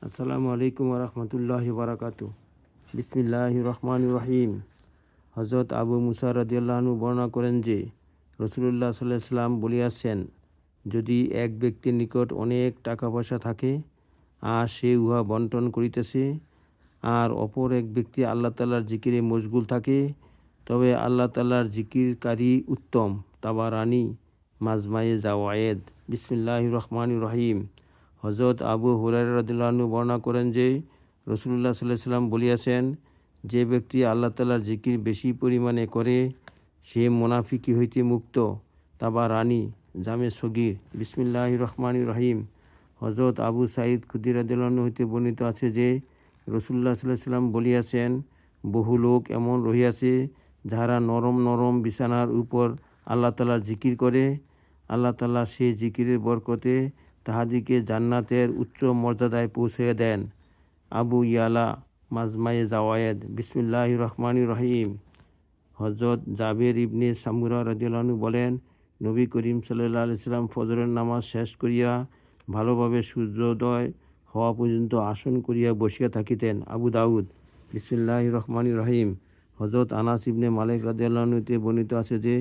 আসসালামু আলাইকুম রহমতুল্লাহি বারাকাতু। বিসমিল্লাহির রহমানির রহিম। হযরত আবু মুসা রাদিয়াল্লাহু আনহু বর্ণনা করেন যে রাসূলুল্লাহ সাল্লাল্লাহু আলাইহি ওয়াসাল্লাম বলিয়াছেন, যদি এক ব্যক্তির নিকট অনেক টাকা পয়সা থাকে আর সে উহা বন্টন করিতেছে, আর অপর এক ব্যক্তি আল্লাহ তাআলার জিকিরে মশগুল থাকে, তবে আল্লাহ তাআলার জিকিরকারী উত্তম। তাবারানী মাজমায়ে জাওয়ায়েদ। বিসমিল্লাহির রহমানির রহিম। হযরত আবু হুরায়রা রাদিয়াল্লাহু আনহু বর্ণনা করেন যে রাসূলুল্লাহ সাল্লাল্লাহু আলাইহি ওয়াসাল্লাম বলিয়াছেন, যে ব্যক্তি আল্লাহ তাআলার জিকির বেশি পরিমাণে করে সে মুনাফিকি হইতে মুক্ত। তাবারানী জামে সগীর। বিসমিল্লাহির রহমানির রহিম। হযরত আবু সাঈদ খুদরি রাদিয়াল্লাহু আনহু হইতে বর্ণিত আছে যে রাসূলুল্লাহ সাল্লাল্লাহু আলাইহি ওয়াসাল্লাম বলিয়াছেন, বহু লোক এমন রহিয়াছে যাহারা নরম নরম বিছানার উপর আল্লাহ তাআলার জিকির করে, আল্লাহ তাআলা সেই জিকিরের বরকতে তাহাদিকে জান্নাতের উচ্চ মর্যাদায় পৌঁছে দেন। আবু ইয়ালা মাজমায়ে জাওয়ায়েদ। বিসমিল্লাহির রহমানির রহিম। হযরত জাবের ইবনে সামুরা রাদিয়াল্লাহু আনহু বলেন, নবী করিম সাল্লাল্লাহু আলাইহি ওয়াসাল্লাম ফজরের নামাজ শেষ করিয়া ভালোভাবে সূর্যোদয় হওয়া পর্যন্ত আসন করিয়া বসিয়া থাকিতেন। আবু দাউদ। বিসমিল্লাহির রহমানির রহিম। হযরত আনাস ইবনে মালিক রাদিয়াল্লাহু আনহু হতে বর্ণিত আছে যে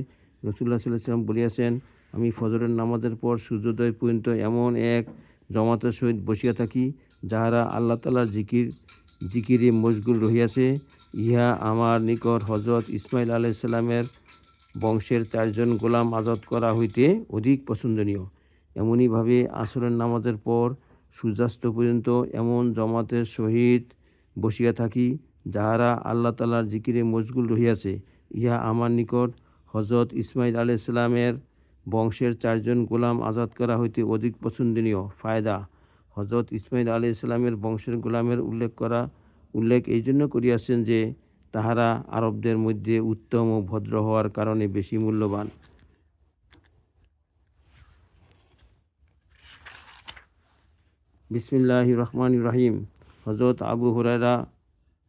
রাসূলুল্লাহ সাল্লাল্লাহু আলাইহি ওয়াসাল্লাম বলিয়াছেন, আমি ফজরের নামাজের পর সূর্যোদয় পর্যন্ত এমন এক জমাতের সহিত বসিয়া থাকি যাহারা আল্লাহ তাআলার জিকিরে মশগুল রহিয়াছে। ইহা আমার নিকট হযরত ইসমাঈল আলাইহিস সালামের বংশের 4 জন গোলাম আজাদ করা হইতে অধিক পছন্দনীয়। এমনিভাবে আসরের নামাজের পর সূর্যাস্ত পর্যন্ত এমন জমাতের সহিত বসিয়া থাকি যাহারা আল্লাহ তাআলার জিকিরে মশগুল রহিয়াছে। ইহা আমার নিকট হযরত ইসমাঈল আলাইহিস সালামের বংশের 4 জন গোলাম আজাদ করা হইতে অধিক পছন্দনীয়। ফায়দা: হযরত ইসমাঈল আলাইহিস সালামের বংশের গোলামের উল্লেখ এই জন্য করিয়াছেন যে তাহারা আরবদের মধ্যে উত্তম ও ভদ্র হওয়ার কারণে বেশি মূল্যবান। বিসমিল্লাহির রহমানির রহিম। হযরত আবু হুরায়রা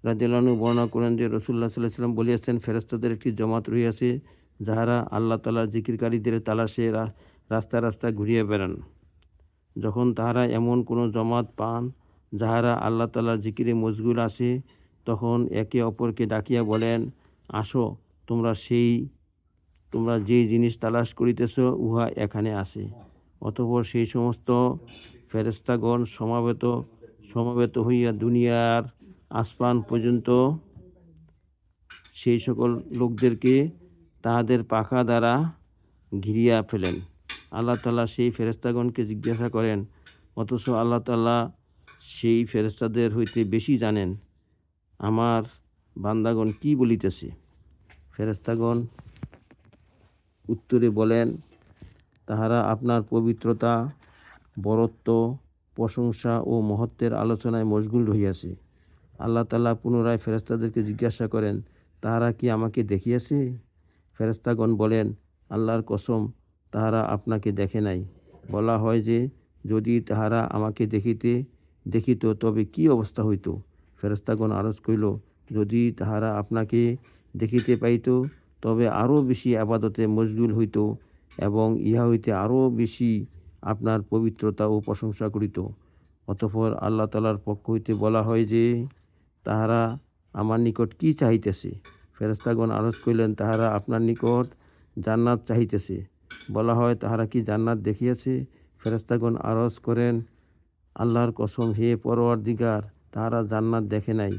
রাদিয়াল্লাহু আনহু বর্ণনা করেন যে রাসূলুল্লাহ সাল্লাল্লাহু আলাইহি ওয়াসাল্লাম বলিয়াছেন, ফেরেশতাদের একটি জমাত রহিয়াছে যাহারা আল্লাহ তাআলার জিকিরকারীদের তালাশে রাস্তায় রাস্তায় ঘুরিয়া বেড়ান। যখন তাহারা এমন কোনো জমাত পান যাহারা আল্লাহ তাআলার জিকিরে মশগুল আছে, তখন একে অপরকে ডাকিয়া বলেন, আসো, তোমরা যেই জিনিস তালাশ করিতেছ উহা এখানে আছে। অতঃপর সেই সমস্ত ফেরেশতাগণ সমবেত হইয়া দুনিয়ার আসমান পর্যন্ত সেই সকল লোকদেরকে তাহাদের পাখা দ্বারা ঘিরিয়া ফেলেন। আল্লাহ তাআলা সেই ফেরেশতাগণকে জিজ্ঞাসা করেন, অথচ আল্লাহ তাআলা সেই ফেরেশতাদের হইতে বেশি জানেন আমার বান্দাগণ কি বলিতেছে। ফেরেশতাগণ উত্তরে বলেন, তাহারা আপনার পবিত্রতা, বরত্ব, প্রশংসা ও মহত্বের আলোচনায় মশগুল রহিয়াছে। আল্লাহ তাআলা পুনরায় ফেরেশতাদেরকে জিজ্ঞাসা করেন, তাহারা কি আমাকে দেখিয়াছে? ফেরেশতাগণ বলেন, আল্লাহর কসম, তাহারা আপনাকে দেখে নাই। বলা হয় যে, যদি তাহারা আমাকে দেখিত তবে কি অবস্থা হইত? ফেরেশতাগণ আরজ করিল, যদি তাহারা আপনাকে দেখিতে পাইত তবে আরও বেশি ইবাদতে মশগুল হইত এবং ইহা হইতে আরও বেশি আপনার পবিত্রতা ও প্রশংসা করিত। অতঃপর আল্লাহ তাআলার পক্ষ হইতে বলা হয় যে, তাহারা আমার নিকট কি চাহিতেছে? ফেরেশতাগণ আরজ করিলেন, তাহারা আপনার নিকট জান্নাত চাহিতেছে। বলা হয়, তাহারা কি জান্নাত দেখিয়াছে? ফেরেশতাগণ আরজ করেন, আল্লাহর কসম, হে পরওয়ারদিগার, তাহারা জান্নাত দেখে নাই।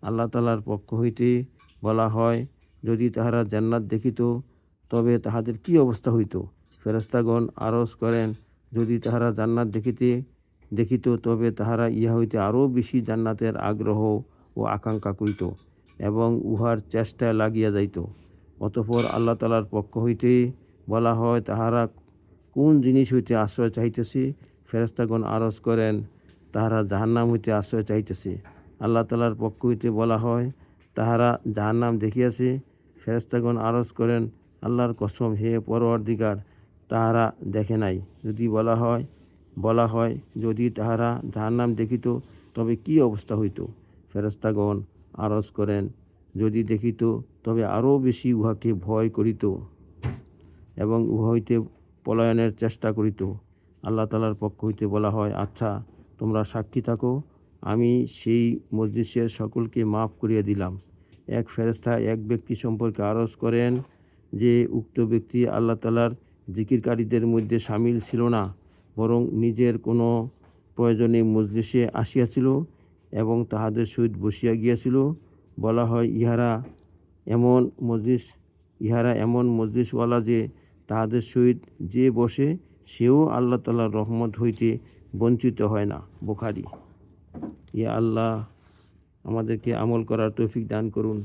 আল্লাহ তাআলার পক্ষ হইতে বলা হয়, যদি তাহারা জান্নাত দেখিত তবে তাহাদের কি অবস্থা হইত? ফেরেশতাগণ আরজ করেন, যদি তাহারা জান্নাত দেখিত তবে তাহারা ইহা হইতে আরও বেশি জান্নাতের আগ্রহ ও আকাঙ্ক্ষা করিত এবং উহার চেষ্টায় লাগিয়া যাইত। অতঃপর আল্লাহ তাআলার পক্ষ হইতে বলা হয়, তাহারা কোন জিনিস হইতে আশ্রয় চাহিতেছে? ফেরেশতাগণ আরজ করেন, তাহারা জাহান্নাম হইতে আশ্রয় চাহিতেছে। আল্লাহ তাআলার পক্ষ হইতে বলা হয়, তাহারা জাহান্নাম দেখিয়াছে। ফেরেশতাগণ আরজ করেন, আল্লাহর কসম, হে পরওয়ারদিগার, তাহারা দেখে নাই। যদি বলা হয়, যদি তাহারা জাহান্নাম দেখিত তবে কি অবস্থা হইত? ফেরেশতাগণ আরজ করেন, যদি দেখিত তবে আরও বেশি উহাকে ভয় করিত এবং উহা হইতে পলায়নের চেষ্টা করিত। আল্লাহ তাআলার পক্ষ হইতে বলা হয়, আচ্ছা, তোমরা সাক্ষী থাকো, আমি সেই মজলিসের সকলকে মাফ করিয়া দিলাম। এক ফেরেশতা এক ব্যক্তি সম্পর্কে আরজ করেন যে উক্ত ব্যক্তি আল্লাহ তাআলার জিকিরকারীদের মধ্যে শামিল ছিল না, বরং নিজের কোনো প্রয়োজনে মজলিসে আসিয়াছিল এবং তাহাদের সহিত বসিয়া গিয়াছিল। বলা হয়, ইহারা এমন মজলিসওয়ালা যে তাহাদের সহিত যে বসে সেও আল্লাহ তাআলার রহমত হইতে বঞ্চিত হয় না। বুখারী। ইয়া আল্লাহ, আমাদেরকে আমল করার তৌফিক দান করুন।